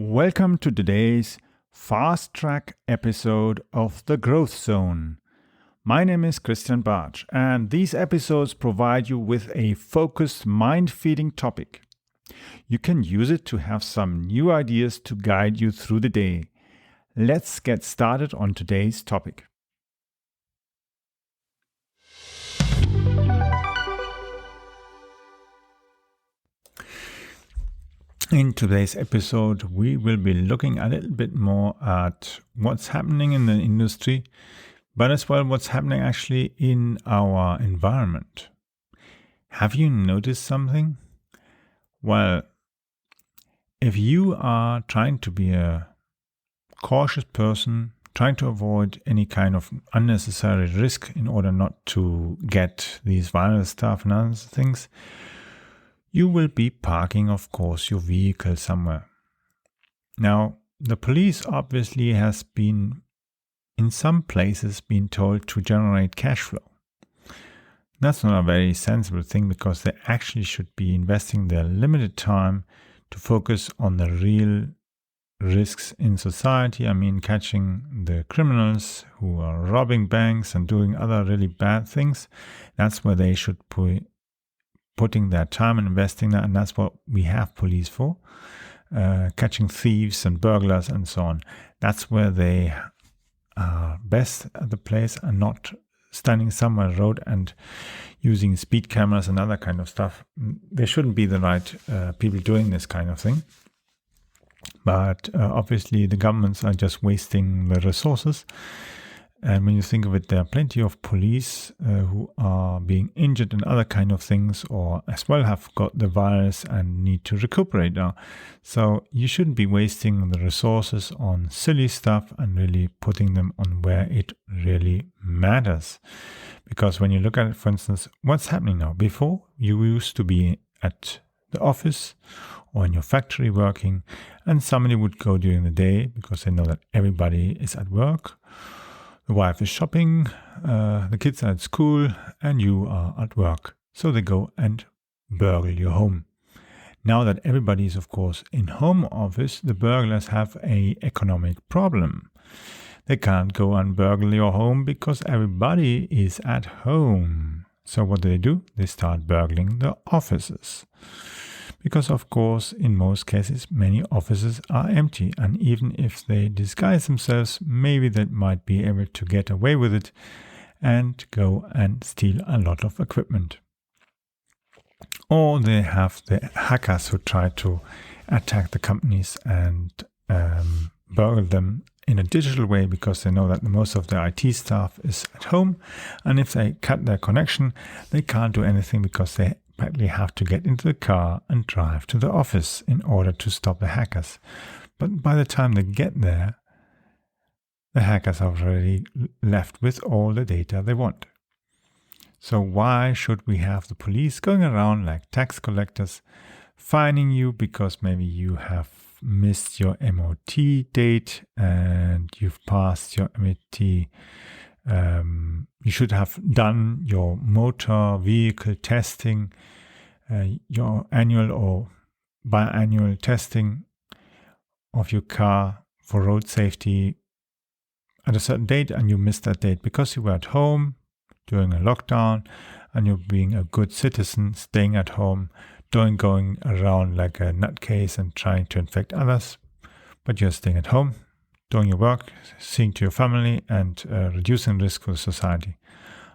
Welcome to today's fast track episode of The Growth Zone. My name is Christian Bartsch, and these episodes provide you with a focused, mind-feeding topic. You can use it to have some new ideas to guide you through the day. Let's get started on today's topic. In today's episode, we will be looking a little bit more at what's happening in the industry, but as well what's happening actually in our environment. Have you noticed something? Well, if you are trying to be a cautious person, trying to avoid any kind of unnecessary risk in order not to get these viral stuff and other things, you will be parking, of course, your vehicle somewhere. Now, the police obviously has been, in some places, been told to generate cash flow. That's not a very sensible thing because they actually should be investing their limited time to focus on the real risks in society. I mean, catching the criminals who are robbing banks and doing other really bad things. That's where they should putting their time and investing that, and that's what we have police for, catching thieves and burglars and so on. That's where they are best at the place and not standing somewhere on the road and using speed cameras and other kind of stuff. They shouldn't be the right people doing this kind of thing. But obviously the governments are just wasting the resources. And when you think of it, there are plenty of police who are being injured and other kind of things, or as well have got the virus and need to recuperate now. So you shouldn't be wasting the resources on silly stuff and really putting them on where it really matters. Because when you look at it, for instance, what's happening now? Before, you used to be at the office or in your factory working, and somebody would go during the day because they know that everybody is at work. The wife is shopping, the kids are at school, and you are at work. So they go and burgle your home. Now that everybody is, of course, in home office, the burglars have an economic problem. They can't go and burgle your home because everybody is at home. So what do? They start burgling the offices. Because, of course, in most cases, many offices are empty. And even if they disguise themselves, maybe they might be able to get away with it and go and steal a lot of equipment. Or they have the hackers who try to attack the companies and burgle them in a digital way because they know that most of their IT staff is at home. And if they cut their connection, they can't do anything because they practically have to get into the car and drive to the office in order to stop the hackers. But by the time they get there, the hackers have already left with all the data they want. So why should we have the police going around like tax collectors, fining you because maybe you have missed your MOT date and you've passed your MOT? You should have done your motor vehicle testing, your annual or biannual testing of your car for road safety at a certain date, and you missed that date because you were at home during a lockdown and you're being a good citizen, staying at home, don't going around like a nutcase and trying to infect others, but you're staying at home, doing your work, seeing to your family, and reducing risk for society.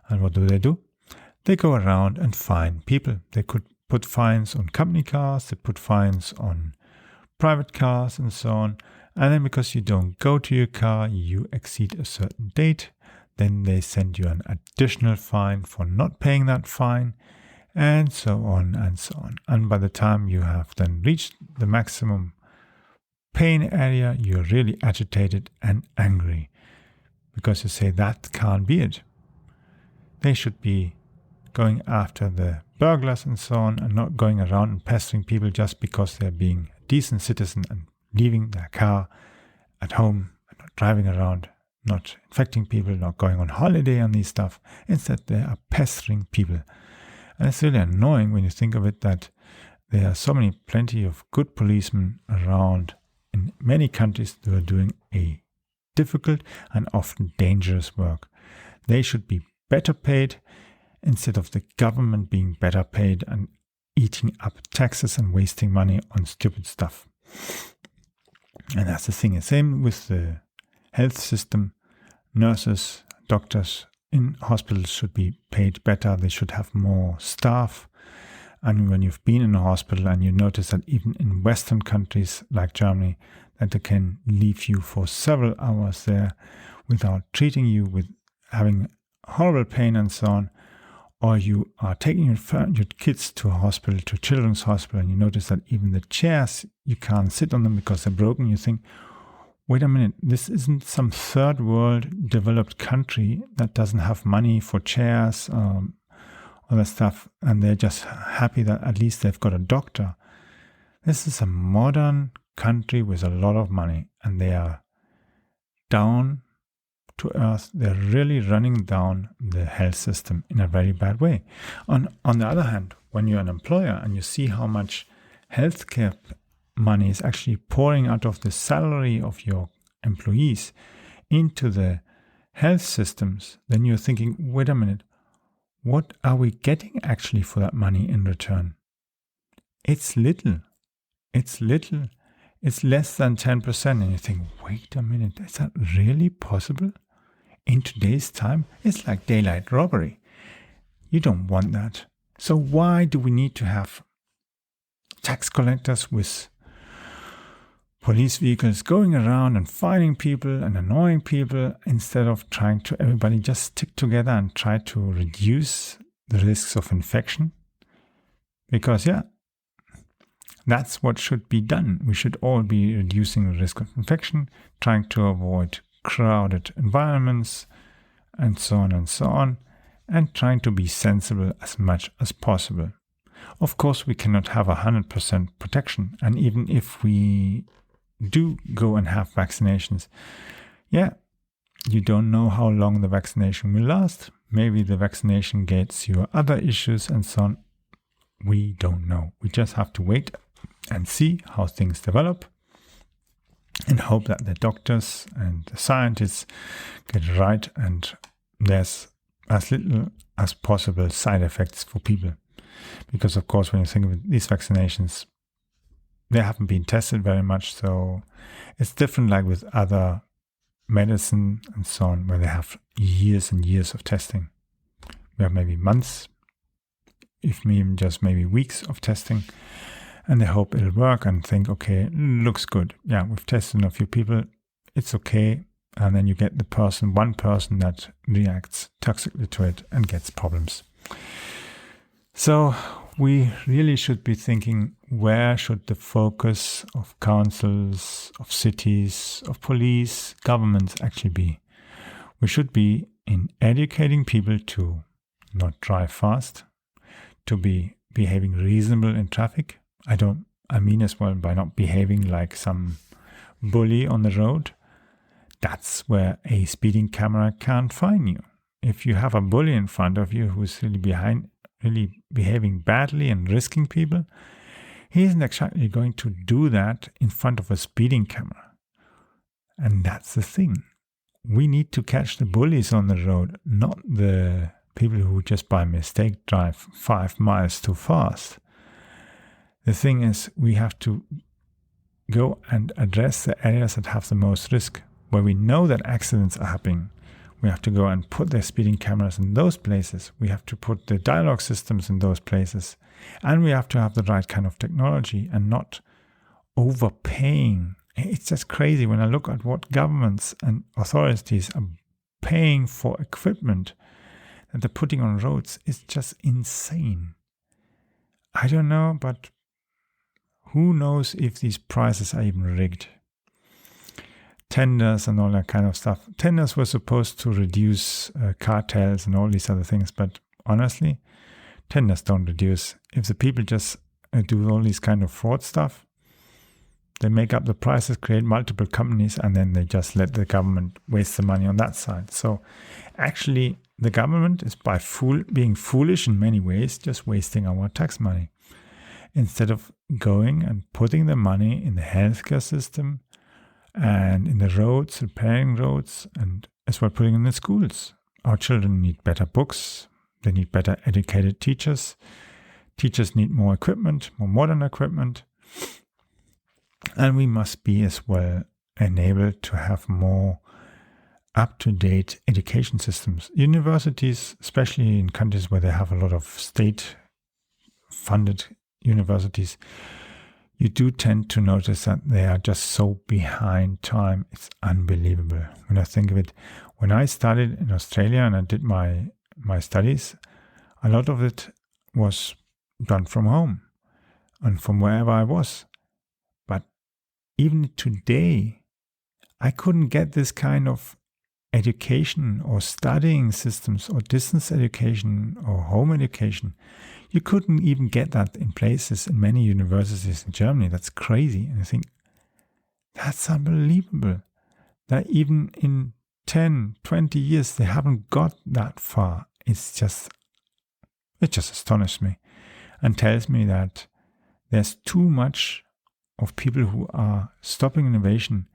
And what do? They go around and fine people. They could put fines on company cars, they put fines on private cars and so on. And then because you don't go to your car, you exceed a certain date, then they send you an additional fine for not paying that fine, and so on and so on. And by the time you have then reached the maximum pain area, you're really agitated and angry because you say that can't be it. They should be going after the burglars and so on and not going around and pestering people just because they're being a decent citizen and leaving their car at home and not driving around, not infecting people, not going on holiday on these stuff. Instead, they are pestering people. And it's really annoying when you think of it that there are plenty of good policemen around in many countries who are doing a difficult and often dangerous work. They should be better paid instead of the government being better paid and eating up taxes and wasting money on stupid stuff. And that's the thing. The same with the health system. Nurses, doctors in hospitals should be paid better. They should have more staff. And when you've been in a hospital and you notice that even in Western countries like Germany, that they can leave you for several hours there without treating you, with having horrible pain and so on, or you are taking your kids to a hospital, to a children's hospital, and you notice that even the chairs, you can't sit on them because they're broken, you think, wait a minute, this isn't some third world developed country that doesn't have money for chairs, all that stuff, and they're just happy that at least they've got a doctor. This is a modern country with a lot of money, and they are down to earth. They're really running down the health system in a very bad way. On the other hand, when you're an employer and you see how much healthcare money is actually pouring out of the salary of your employees into the health systems, then you're thinking, wait a minute, what are we getting actually for that money in return? It's little. It's little. It's less than 10%. And you think, wait a minute, is that really possible? In today's time, it's like daylight robbery. You don't want that. So why do we need to have tax collectors with police vehicles going around and fining people and annoying people instead of trying to everybody just stick together and try to reduce the risks of infection? Because that's what should be done. We should all be reducing the risk of infection, trying to avoid crowded environments, and so on, and trying to be sensible as much as possible. Of course, we cannot have 100% protection, and even if we do go and have vaccinations, you don't know how long the vaccination will last. Maybe the vaccination gets you other issues and so on. We don't know. We just have to wait and see how things develop, and hope that the doctors and the scientists get it right and there's as little as possible side effects for people. Because, of course, when you think of these vaccinations, they haven't been tested very much, so it's different like with other medicine and so on, where they have years and years of testing. We have maybe months, if even just maybe weeks of testing, and they hope it'll work and think, okay, looks good. Yeah, we've tested on a few people, it's okay. And then you get one person that reacts toxically to it and gets problems. So we really should be thinking, where should the focus of councils, of cities, of police, governments actually be? We should be in educating people to not drive fast, to be behaving reasonable in traffic. I mean as well by not behaving like some bully on the road. That's where a speeding camera can't find you. If you have a bully in front of you who's really behaving badly and risking people, he isn't exactly going to do that in front of a speeding camera. And that's the thing. We need to catch the bullies on the road, not the people who just by mistake drive 5 miles too fast. The thing is, we have to go and address the areas that have the most risk, where we know that accidents are happening. We have to go and put the speeding cameras in those places. We have to put the dialogue systems in those places. And we have to have the right kind of technology and not overpaying. It's just crazy when I look at what governments and authorities are paying for equipment that they're putting on roads. It's just insane. I don't know, but who knows if these prices are even rigged? Tenders and all that kind of stuff. Tenders were supposed to reduce cartels and all these other things, but honestly, tenders don't reduce. If the people just do all these kind of fraud stuff, they make up the prices, create multiple companies, and then they just let the government waste the money on that side. So actually, the government is being foolish in many ways, just wasting our tax money. instead of going and putting the money in the healthcare system and in the roads, repairing roads, and as well putting in the schools. Our children need better books. They need better educated teachers. Teachers need more equipment, more modern equipment. And we must be as well enabled to have more up-to-date education systems. Universities, especially in countries where they have a lot of state-funded universities, you do tend to notice that they are just so behind time. It's unbelievable when I think of it. When I studied in Australia and I did my studies, a lot of it was done from home and from wherever I was. But even today, I couldn't get this kind of education or studying systems or distance education or home education. You couldn't even get that in places in many universities in Germany. That's crazy. And I think that's unbelievable that even in 10, 20 years, they haven't got that far. It just astonishes me and tells me that there's too much of people who are stopping innovation.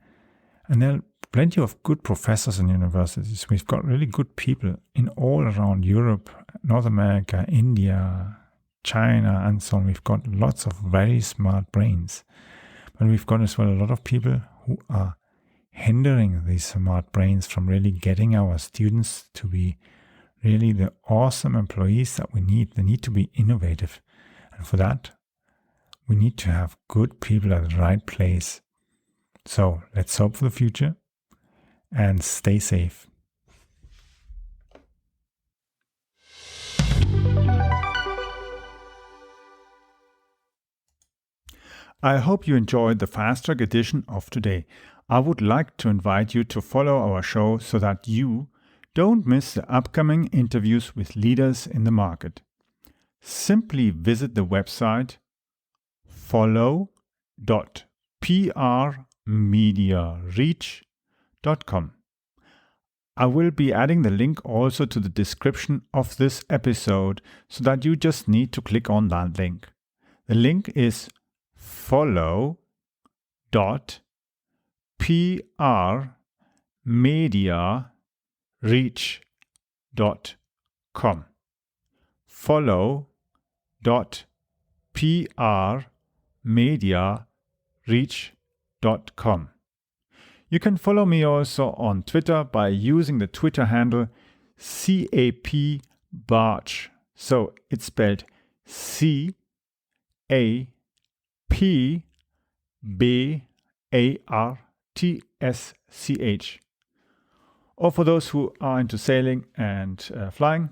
And there are plenty of good professors in universities. We've got really good people in all around Europe, North America, India, China, and so on. We've got lots of very smart brains. But we've got as well a lot of people who are hindering these smart brains from really getting our students to be really the awesome employees that we need. They need to be innovative. And for that, we need to have good people at the right place. So let's hope for the future and stay safe. I hope you enjoyed the Fast Track edition of today. I would like to invite you to follow our show so that you don't miss the upcoming interviews with leaders in the market. Simply visit the website follow.prmediareach.com. I will be adding the link also to the description of this episode so that you just need to click on that link. The link is follow.prmediareach.com. follow.prmediareach.com. You can follow me also on Twitter by using the Twitter handle CAPBarch. So it's spelled CAPBARTSCH. Or for those who are into sailing and flying,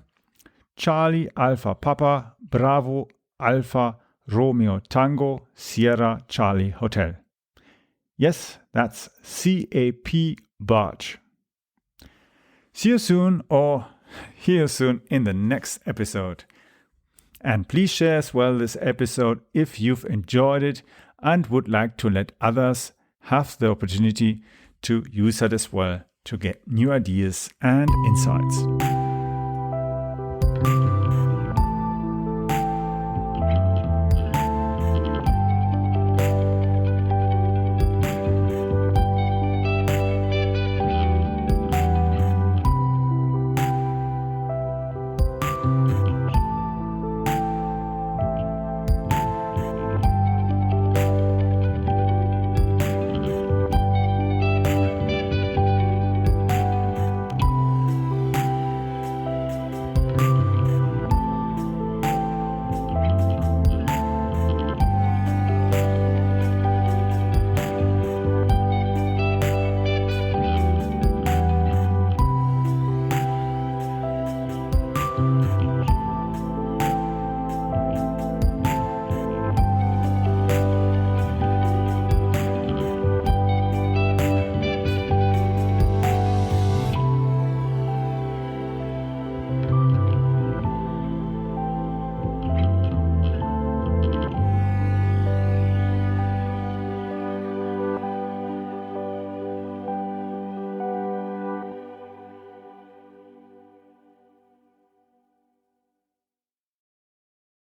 Charlie Alpha Papa Bravo Alpha Romeo Tango Sierra Charlie Hotel. Yes, that's CAP Barge. See you soon or hear you soon in the next episode. And please share as well this episode if you've enjoyed it and would like to let others have the opportunity to use it as well to get new ideas and insights.